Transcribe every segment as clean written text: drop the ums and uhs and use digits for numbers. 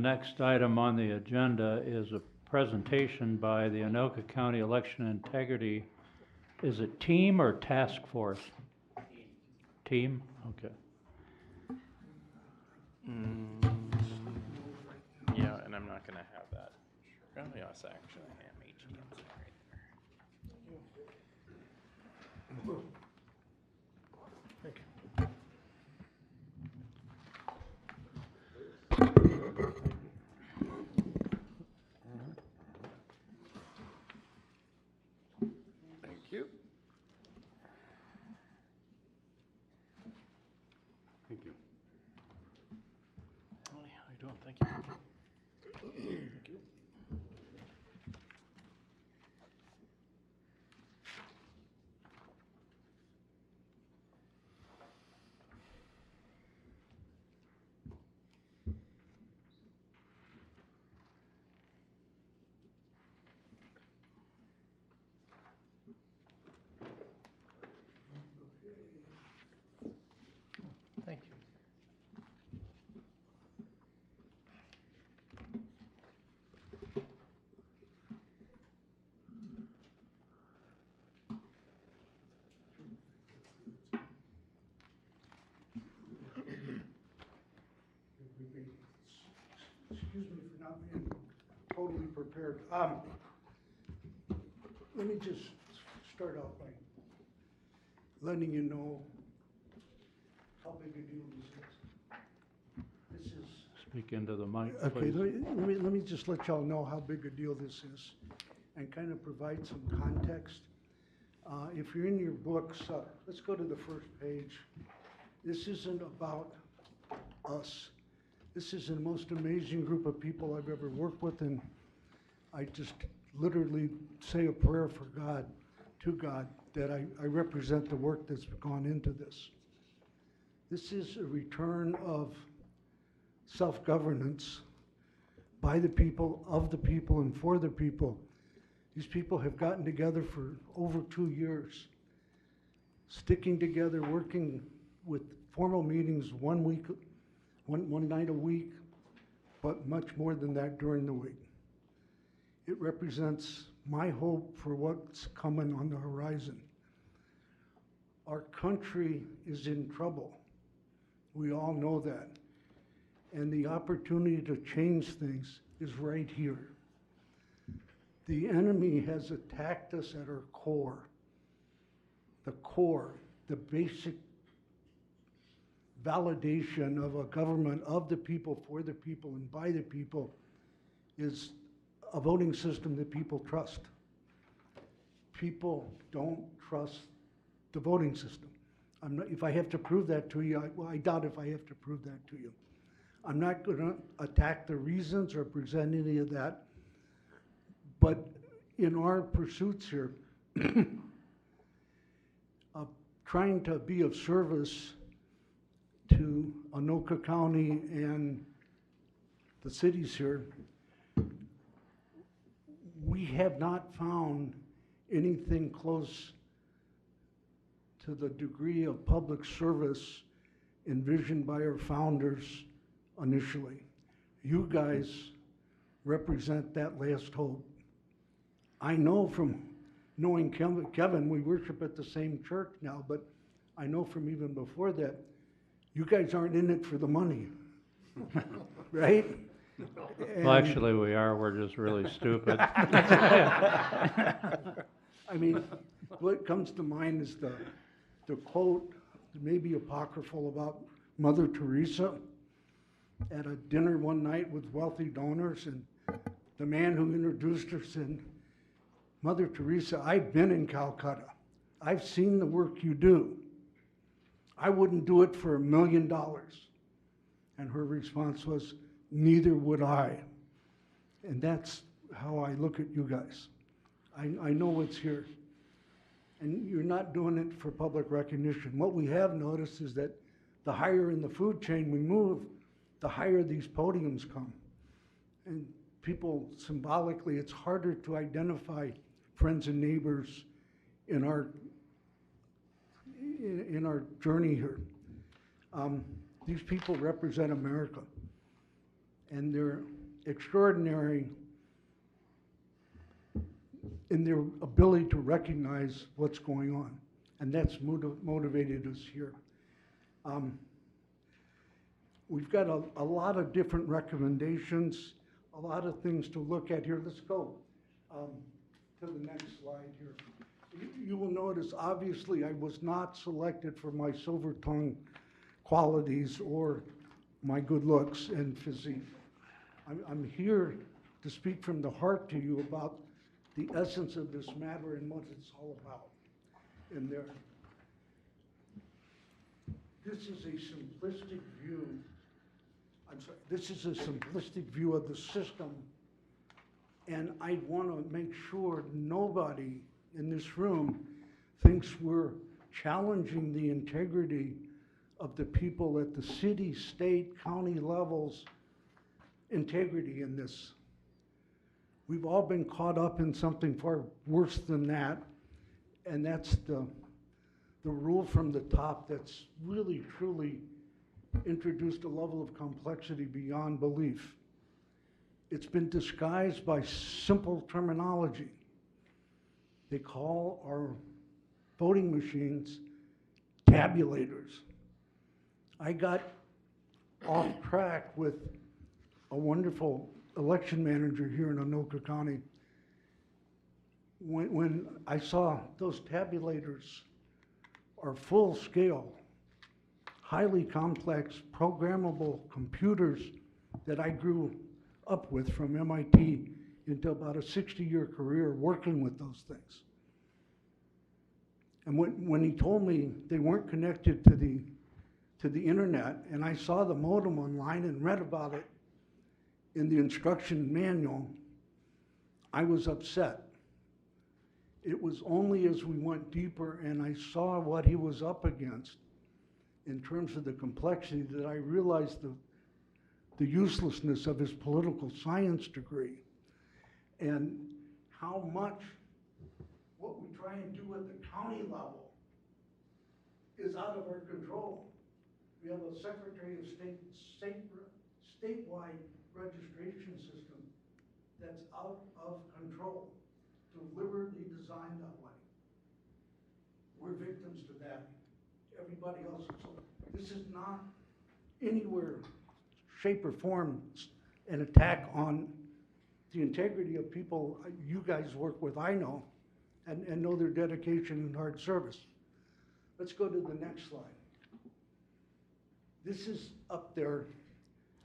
next item on the agenda is a presentation by the Anoka County Election Integrity. Is it team or task force? Team? Okay. Yeah, and I'm not gonna have that. Oh, yes, actually, I am ATM right there. Thank you. Thank you. Thank you. Oh, yeah, how you doing? Thank you. Thank you. Thank you. Excuse me for not being totally prepared. Let me just start out by letting you know how big a deal this is. This is, Speak into the mic, okay, please. let me just let y'all know how big a deal this is and kind of provide some context. If you're in your books, let's go to the first page. This isn't about us. This is the most amazing group of people I've ever worked with, and I just literally say a prayer for God, to God, that I represent the work that's gone into this. This is a return of self-governance by the people, of the people, and for the people. These people have gotten together for over 2 years, sticking together, working with formal meetings one night a week, but much more than that during the week. It represents my hope for what's coming on the horizon. Our country is in trouble. We all know that. And the opportunity to change things is right here. The enemy has attacked us at our core. The core, the basic validation of a government of the people, for the people, and by the people is a voting system that people trust. People don't trust the voting system. If I have to prove that to you, I doubt if I have to prove that to you. I'm not going to attack the reasons or present any of that, but in our pursuits here, of trying to be of service to Anoka County and the cities here, we have not found anything close to the degree of public service envisioned by our founders initially. You guys represent that last hope. I know from knowing Kevin, we worship at the same church now, but I know from even before that, you guys aren't in it for the money, right? Well, actually, we are. We're just really stupid. I mean, what comes to mind is the quote, maybe apocryphal, about Mother Teresa at a dinner one night with wealthy donors, and the man who introduced her said, "Mother Teresa, I've been in Calcutta. I've seen the work you do. I wouldn't do it for $1 million. And her response was, "Neither would I." And that's how I look at you guys. I know what's here. And you're not doing it for public recognition. What we have noticed is that the higher in the food chain we move, the higher these podiums come. And people, symbolically, it's harder to identify friends and neighbors in our journey here. These people represent America. and they're extraordinary in their ability to recognize what's going on, and that's motivated us here. We've got a lot of different recommendations, a lot of things to look at here. Let's go to the next slide here. You will notice, obviously, I was not selected for my silver tongue qualities or my good looks and physique. I'm here to speak from the heart to you about the essence of this matter and what it's all about. And this is a simplistic view. This is a simplistic view of the system, and I want to make sure nobody in this room thinks we're challenging the integrity of the people at the city, state, county levels, integrity in this. We've all been caught up in something far worse than that, and that's the rule from the top that's really, truly introduced a level of complexity beyond belief. It's been disguised by simple terminology. They call our voting machines tabulators. I got off track with a wonderful election manager here in Anoka County when I saw those tabulators are full scale, highly complex, programmable computers that I grew up with from MIT into about a 60-year career working with those things. And when he told me they weren't connected to the internet, and I saw the modem online and read about it in the instruction manual, I was upset. It was only as we went deeper and I saw what he was up against in terms of the complexity that I realized the uselessness of his political science degree and how much what we try and do at the county level is out of our control. We have a Secretary of State statewide registration system that's out of control, deliberately designed that way. We're victims to that. Everybody else is. So this is not anywhere, shape, or form an attack on the integrity of people you guys work with, I know, and know their dedication and hard service. Let's go to the next slide. This is up there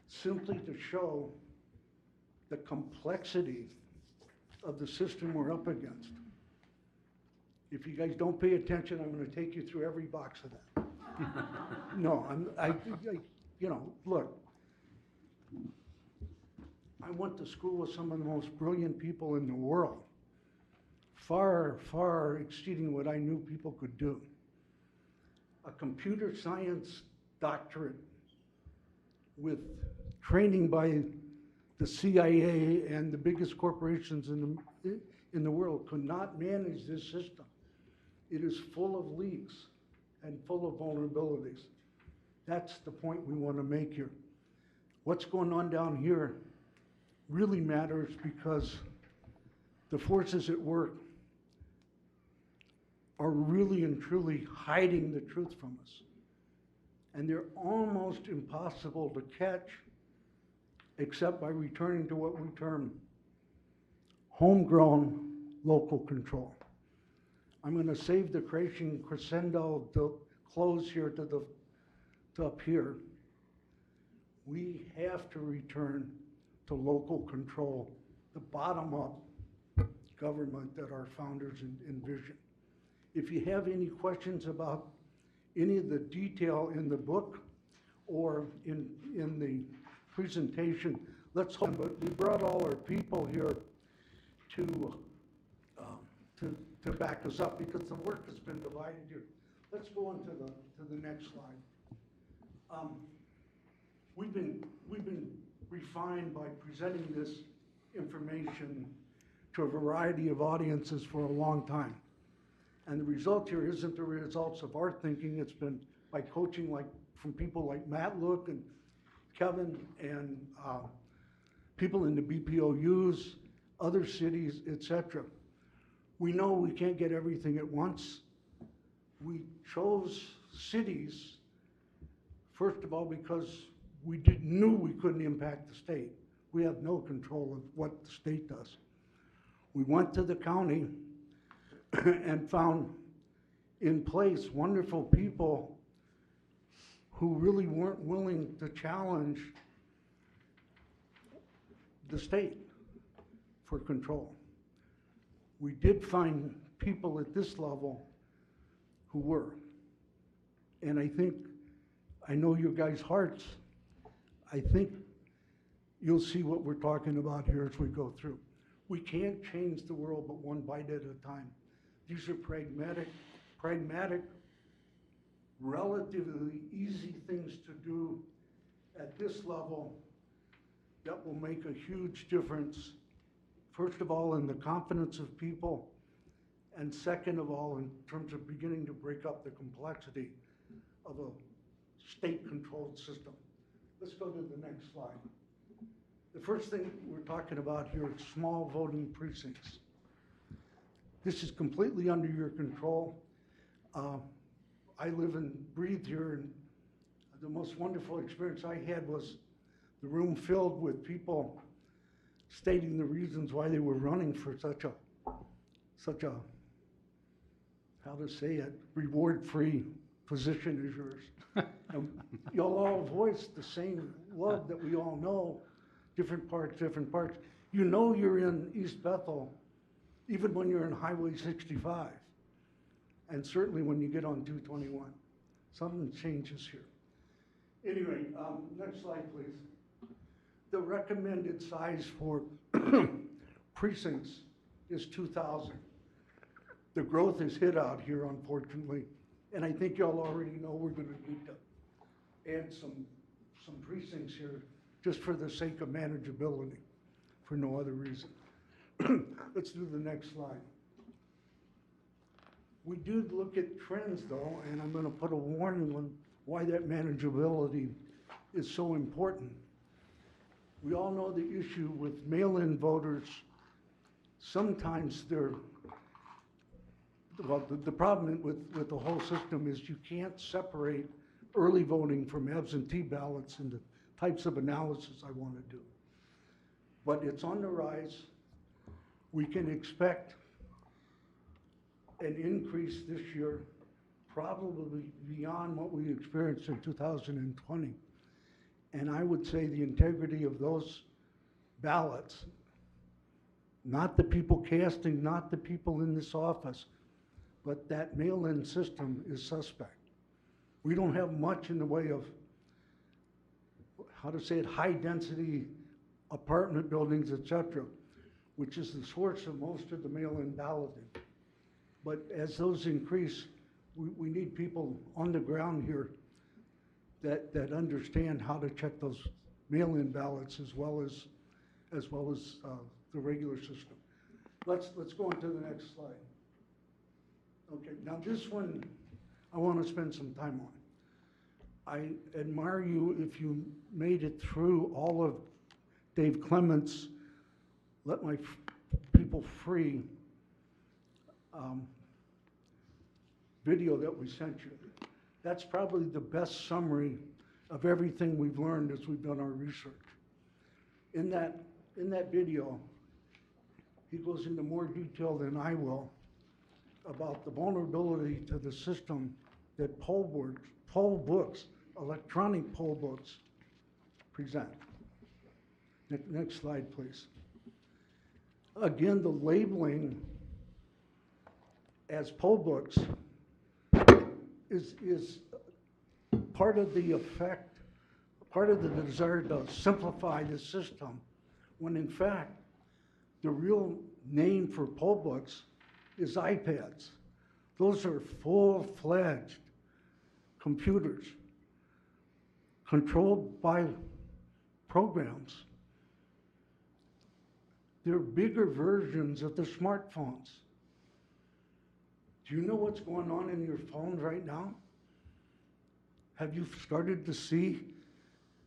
simply to show the complexity of the system we're up against. If you guys don't pay attention, I'm going to take you through every box of that. No, you know, look, I went to school with some of the most brilliant people in the world, far, far exceeding what I knew people could do. A computer science doctorate with training by the CIA and the biggest corporations in the world could not manage this system. It is full of leaks and full of vulnerabilities. That's the point we want to make here. What's going on down here really matters because the forces at work are really and truly hiding the truth from us. And they're almost impossible to catch except by returning to what we term homegrown local control. I'm going to save the crescendo to close here to up here. We have to return to local control, the bottom-up government that our founders envisioned. If you have any questions about any of the detail in the book or in the presentation, let's hope. But we brought all our people here to back us up because the work has been divided here. Let's go on to the next slide. We've been refined by presenting this information to a variety of audiences for a long time. And the result here isn't the results of our thinking. It's been by coaching from people like Matt Look and Kevin and people in the BPOUs, other cities, etc. We know we can't get everything at once. We chose cities, first of all, because we knew we couldn't impact the state. We have no control of what the state does. We went to the county and found in place wonderful people who really weren't willing to challenge the state for control. We did find people at this level who were. And I know your guys' hearts. I think you'll see what we're talking about here as we go through. We can't change the world but one bite at a time. These are pragmatic, relatively easy things to do at this level that will make a huge difference, first of all, in the confidence of people, and second of all, in terms of beginning to break up the complexity of a state-controlled system. Let's go to the next slide. The first thing we're talking about here is small voting precincts. This is completely under your control. I live and breathe here, and the most wonderful experience I had was the room filled with people stating the reasons why they were running for such a, how to say it, reward-free position as yours. And y'all all voiced the same love that we all know, different parts. You know you're in East Bethel, even when you're in Highway 65, and certainly when you get on 221. Something changes here. Anyway, next slide, please. The recommended size for precincts is 2,000. The growth is hit out here, unfortunately, and I think y'all already know we're going to need to add some precincts here just for the sake of manageability, for no other reason. Let's do the next slide. We do look at trends, though, and I'm going to put a warning on why that manageability is so important. We all know the issue with mail-in voters. Sometimes the problem with the whole system is you can't separate early voting from absentee ballots and the types of analysis I want to do. But it's on the rise. We can expect an increase this year, probably beyond what we experienced in 2020. And I would say the integrity of those ballots, not the people casting, not the people in this office, but that mail-in system is suspect. We don't have much in the way of, how to say it, high-density apartment buildings, et cetera, which is the source of most of the mail-in balloting. But as those increase, we need people on the ground here that understand how to check those mail-in ballots as well as the regular system. Let's go on to the next slide. Okay, now this one I want to spend some time on. I admire you if you made it through all of Dave Clement's Let My People Free video that we sent you. That's probably the best summary of everything we've learned as we've done our research. In that video, he goes into more detail than I will about the vulnerability to the system that poll books, electronic poll books present. Next slide, please. Again, the labeling as poll books is part of the effect, part of the desire to simplify the system, when in fact, the real name for poll books is iPads. Those are full-fledged computers controlled by programs. They're bigger versions of the smartphones. Do you know what's going on in your phone right now? Have you started to see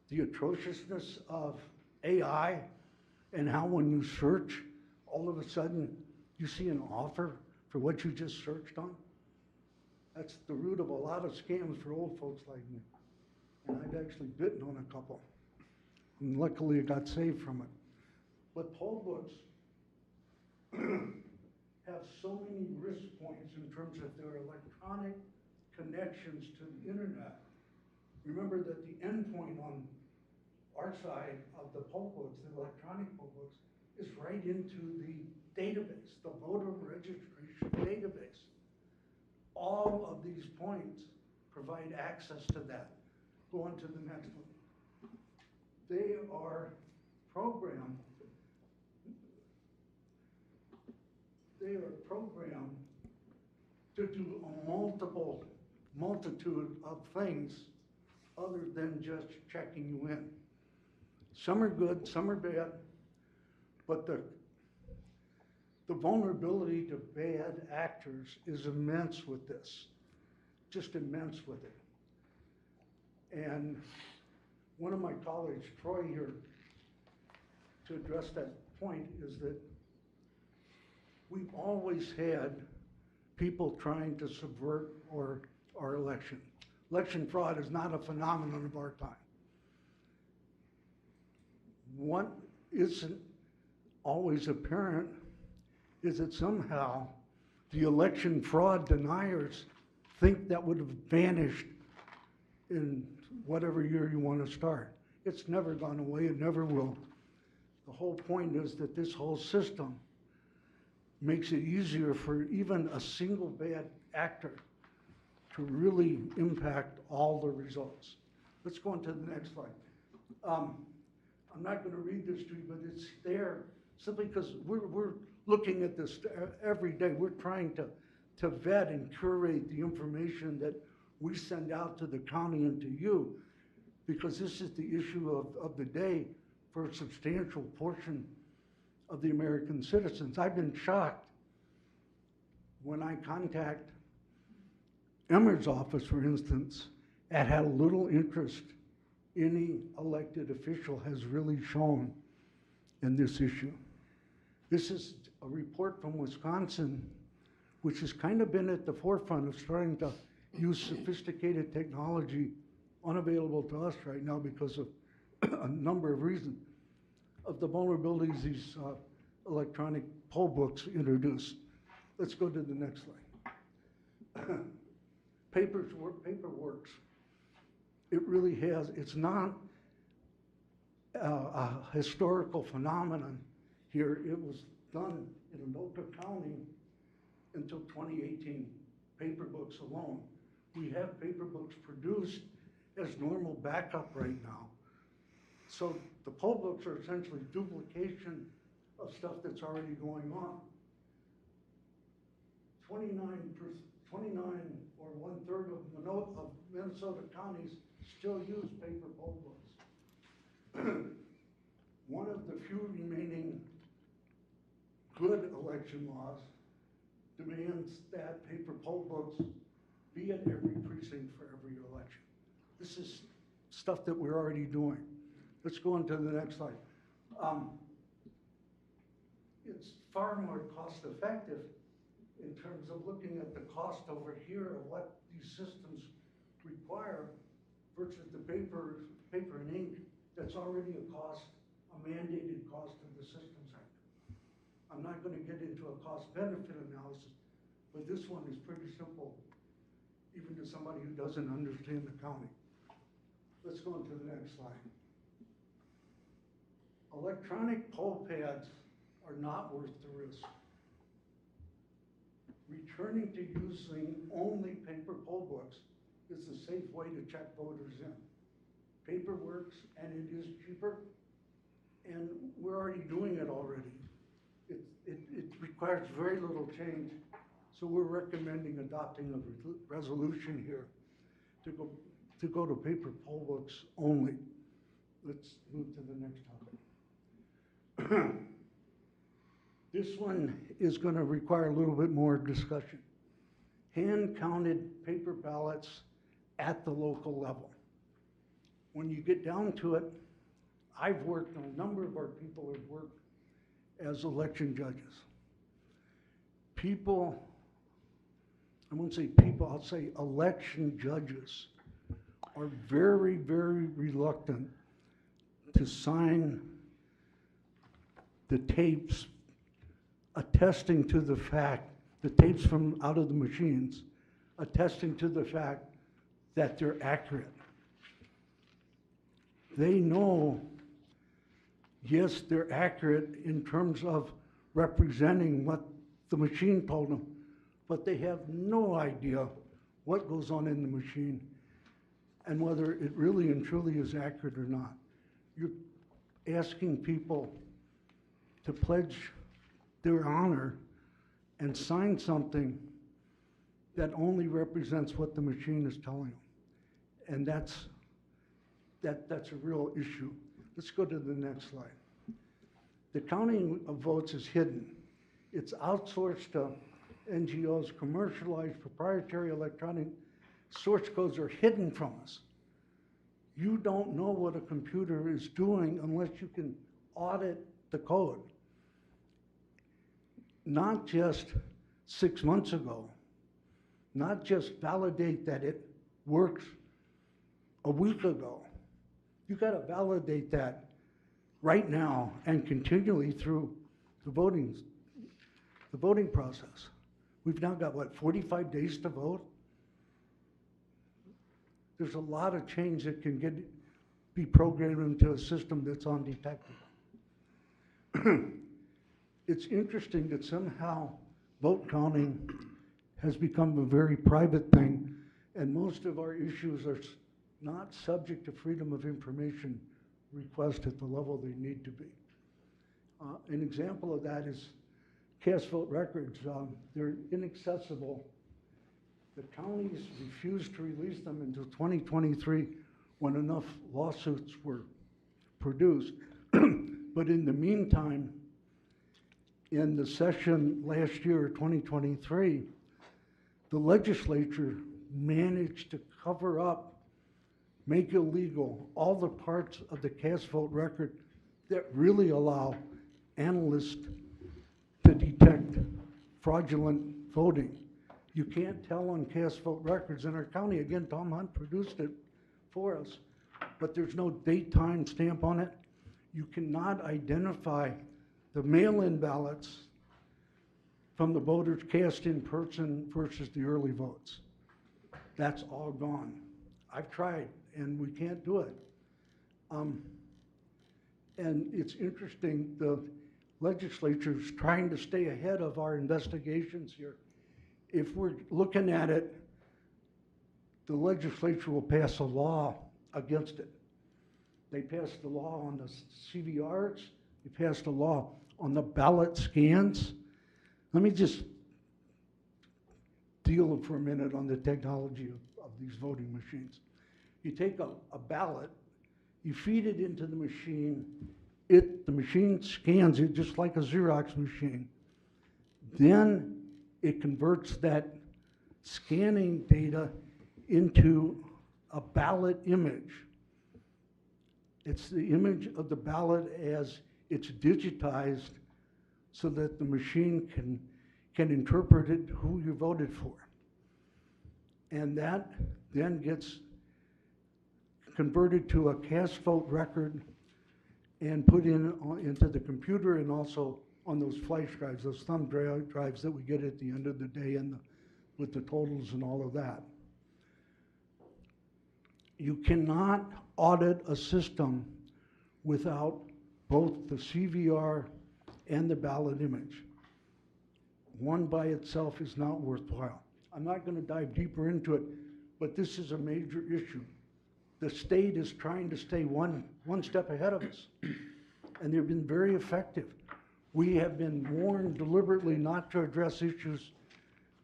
the atrociousness of AI and how when you search, all of a sudden, you see an offer for what you just searched on. That's the root of a lot of scams for old folks like me. And I've actually bitten on a couple. And luckily I got saved from it. But poll books have so many risk points in terms of their electronic connections to the internet. Remember that the endpoint on our side of the poll books, the electronic poll books, is right into the database, the voter registration database. All of these points provide access to that. Go on to the next one. They are programmed to do a multitude of things other than just checking you in. Some are good, some are bad, but the vulnerability to bad actors is immense with this, just immense with it. And one of my colleagues, Troy here, to address that point is that we've always had people trying to subvert our election. Election fraud is not a phenomenon of our time. What isn't always apparent is that somehow the election fraud deniers think that would have vanished in whatever year you want to start. It's never gone away, it never will. The whole point is that this whole system makes it easier for even a single bad actor to really impact all the results. Let's go on to the next slide. I'm not going to read this to you, but it's there simply because we're looking at this every day. We're trying to vet and curate the information that we send out to the county and to you, because this is the issue of the day for a substantial portion of the American citizens. I've been shocked when I contact Emmer's office, for instance, at how little interest any elected official has really shown in this issue. This is a report from Wisconsin, which has kind of been at the forefront of starting to use sophisticated technology unavailable to us right now because of a number of reasons, of the vulnerabilities these electronic poll books introduce. Let's go to the next slide. Paper works. It really has. It's not a historical phenomenon here. It was done in Anoka County until 2018, paper books alone. We have paper books produced as normal backup right now. So the poll books are essentially duplication of stuff that's already going on. 29 or 1/3 of Minnesota counties still use paper poll books. One of the few remaining good election laws demands that paper poll books be at every precinct for every election. This is stuff that we're already doing. Let's go on to the next slide. It's far more cost effective in terms of looking at the cost over here of what these systems require versus the paper and ink that's already a mandated cost of the Systems Act. I'm not going to get into a cost-benefit analysis, but this one is pretty simple, even to somebody who doesn't understand the county. Let's go on to the next slide. Electronic poll pads are not worth the risk. Returning to using only paper poll books is the safe way to check voters in. Paper works and it is cheaper, and we're already doing it already. It requires very little change, so we're recommending adopting a resolution here to go to paper poll books only. Let's move to the next topic. This one is going to require a little bit more discussion. Hand-counted paper ballots at the local level. When you get down to it, I've worked, and a number of our people have worked as election judges. People, I won't say people, I'll say election judges are very, very reluctant to sign the tapes attesting to the fact, the tapes from out of the machines, attesting to the fact that they're accurate. They know, yes, they're accurate in terms of representing what the machine told them, but they have no idea what goes on in the machine and whether it really and truly is accurate or not. You're asking people to pledge their honor and sign something that only represents what the machine is telling them. And that's a real issue. Let's go to the next slide. The counting of votes is hidden. It's outsourced to NGOs. Commercialized proprietary electronic source codes are hidden from us. You don't know what a computer is doing unless you can audit the code. Not just 6 months ago, not just validate that it works a week ago. You got to validate that right now and continually through the voting process. We've now got, what, 45 days to vote? There's a lot of change that can be programmed into a system that's undetectable. It's interesting that somehow vote counting has become a very private thing, and most of our issues are not subject to freedom of information request at the level they need to be. An example of that is cast vote records. They're inaccessible. The counties refused to release them until 2023 when enough lawsuits were produced. But in the meantime, in the session last year, 2023, the legislature managed to cover up, make illegal all the parts of the cast vote record that really allow analysts to detect fraudulent voting. You can't tell on cast vote records in our county. Again, Tom Hunt produced it for us, but there's no date, time stamp on it. You cannot identify the mail-in ballots from the voters cast in person versus the early votes. That's all gone. I've tried, and we can't do it. And it's interesting, the legislature's trying to stay ahead of our investigations here. If we're looking at it, the legislature will pass a law against it. They passed the law on the CVRs, they passed a law on the ballot scans. Let me just deal for a minute on the technology of these voting machines. You take a ballot, you feed it into the machine, the machine scans it just like a Xerox machine. Then it converts that scanning data into a ballot image. It's the image of the ballot as it's digitized so that the machine can interpret it, who you voted for. And that then gets converted to a cast vote record and put into the computer and also on those flash drives, those thumb drives that we get at the end of the day and with the totals and all of that. You cannot audit a system without both the CVR and the ballot image. One by itself is not worthwhile. I'm not going to dive deeper into it, but this is a major issue. The state is trying to stay one step ahead of us, and they've been very effective. We have been warned deliberately not to address issues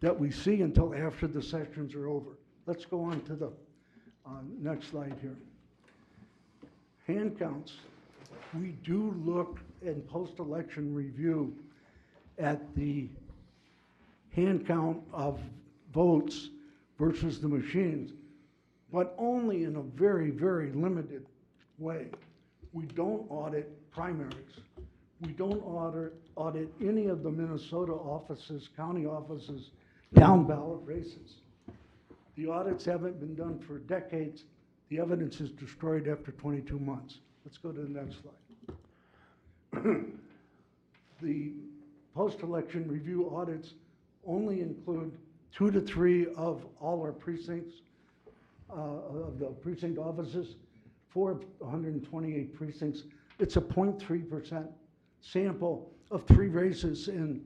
that we see until after the sessions are over. Let's go on to the next slide here. Hand counts. We do look in post-election review at the hand count of votes versus the machines, but only in a very, very limited way. We don't audit primaries. we don't audit any of the Minnesota offices, county offices, down ballot races. The audits haven't been done for decades. The evidence is destroyed after 22 months. Let's go to the next slide. The post-election review audits only include 2 to 3 of all our precincts, of the precinct offices, 4 of 128 precincts. It's a 0.3% sample of 3 races, and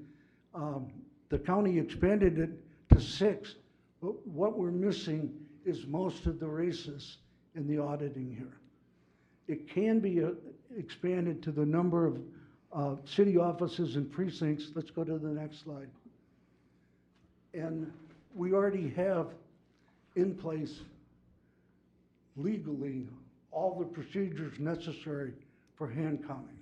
the county expanded it to 6. But what we're missing is most of the races in the auditing here. It can be expanded to the number of city offices and precincts. Let's go to the next slide. And we already have in place legally all the procedures necessary for hand counting.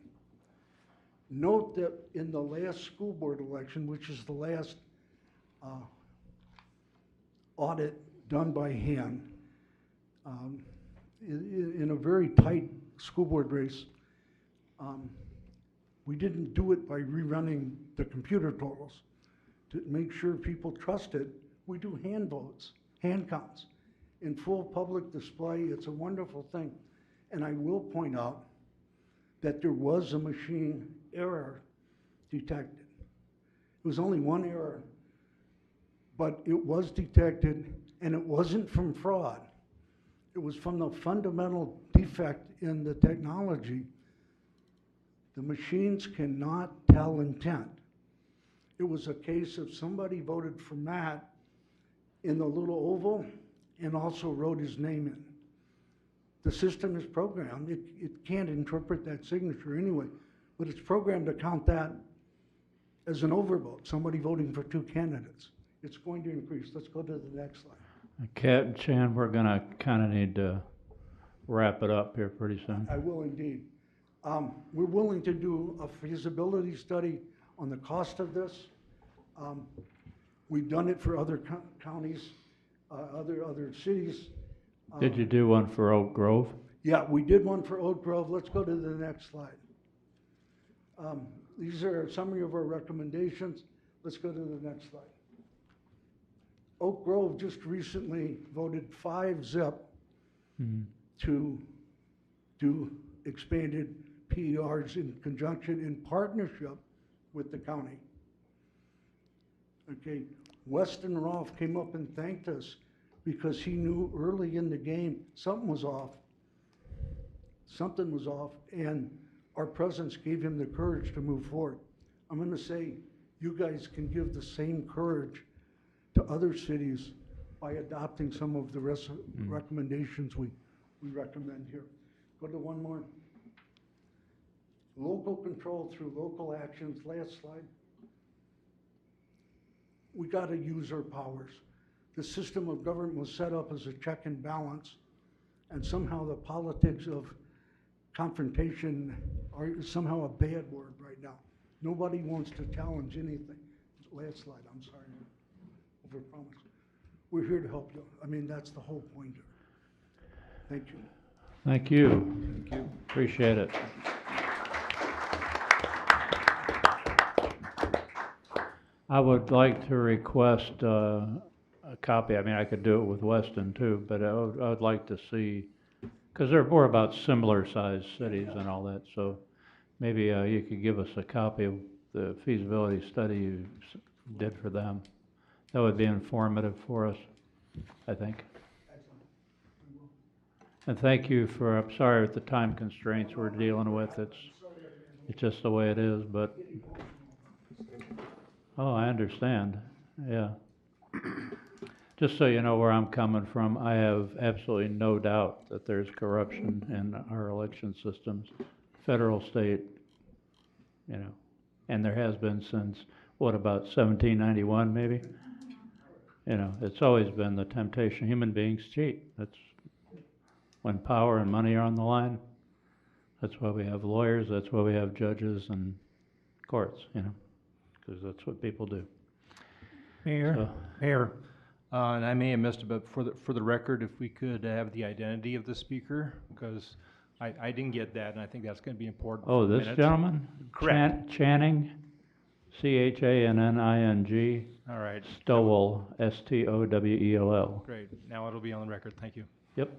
Note that in the last school board election, which is the last audit done by hand, in a very tight school board race, we didn't do it by rerunning the computer totals. To make sure people trust it, we do hand votes, hand counts, in full public display. It's a wonderful thing. And I will point out that there was a machine error detected. It was only one error, but it was detected, and it wasn't from fraud. It was from the fundamental defect in the technology. The machines cannot tell intent. It was a case of somebody voted for Matt in the little oval and also wrote his name in. The system is programmed. It can't interpret that signature anyway, but it's programmed to count that as an overvote, somebody voting for 2 candidates. It's going to increase. Let's go to the next slide. Kat and Chan, we're gonna kinda need to wrap it up here pretty soon. I will indeed. We're willing to do a feasibility study on the cost of this. We've done it for other counties, other cities. Did you do one for Oak Grove? Yeah, we did one for Oak Grove. Let's go to the next slide. These are a summary of our recommendations. Let's go to the next slide. Oak Grove just recently voted 5-0 to do expanded PERs in conjunction, in partnership with the county. Okay, Weston Rolfe came up and thanked us because he knew early in the game something was off. Something was off, and our presence gave him the courage to move forward. I'm going to say you guys can give the same courage to other cities by adopting some of the recommendations we recommend here. Go to one more. Local control through local actions. Last slide. We got to use our powers. The system of government was set up as a check and balance, and somehow the politics of confrontation are somehow a bad word right now. Nobody wants to challenge anything. Last slide, I'm sorry, overpromised. We're here to help you. I mean, that's the whole point here. Thank you. Thank you. Thank you. Appreciate it. I would like to request a copy. I mean, I could do it with Weston too, but I would like to see, because they're more about similar sized cities and all that, so maybe you could give us a copy of the feasibility study you did for them. That would be informative for us, I think. And thank you for, I'm sorry with the time constraints we're dealing with. It's just the way it is, but, oh, I understand, yeah. Just so you know where I'm coming from, I have absolutely no doubt that there's corruption in our election systems, federal, state, you know, and there has been since, what, about 1791 maybe? You know, it's always been the temptation. Human beings cheat. That's when power and money are on the line. That's why we have lawyers, that's why we have judges and courts, you know, because that's what people do. Mayor, and I may have missed it, but for the record, if we could have the identity of the speaker, because I didn't get that, and I think that's gonna be important Oh, for the this minutes. gentleman? Correct. Channing, Channing, All right, Stowell, Stowell. great. Now it'll be on the record. Thank you. Yep.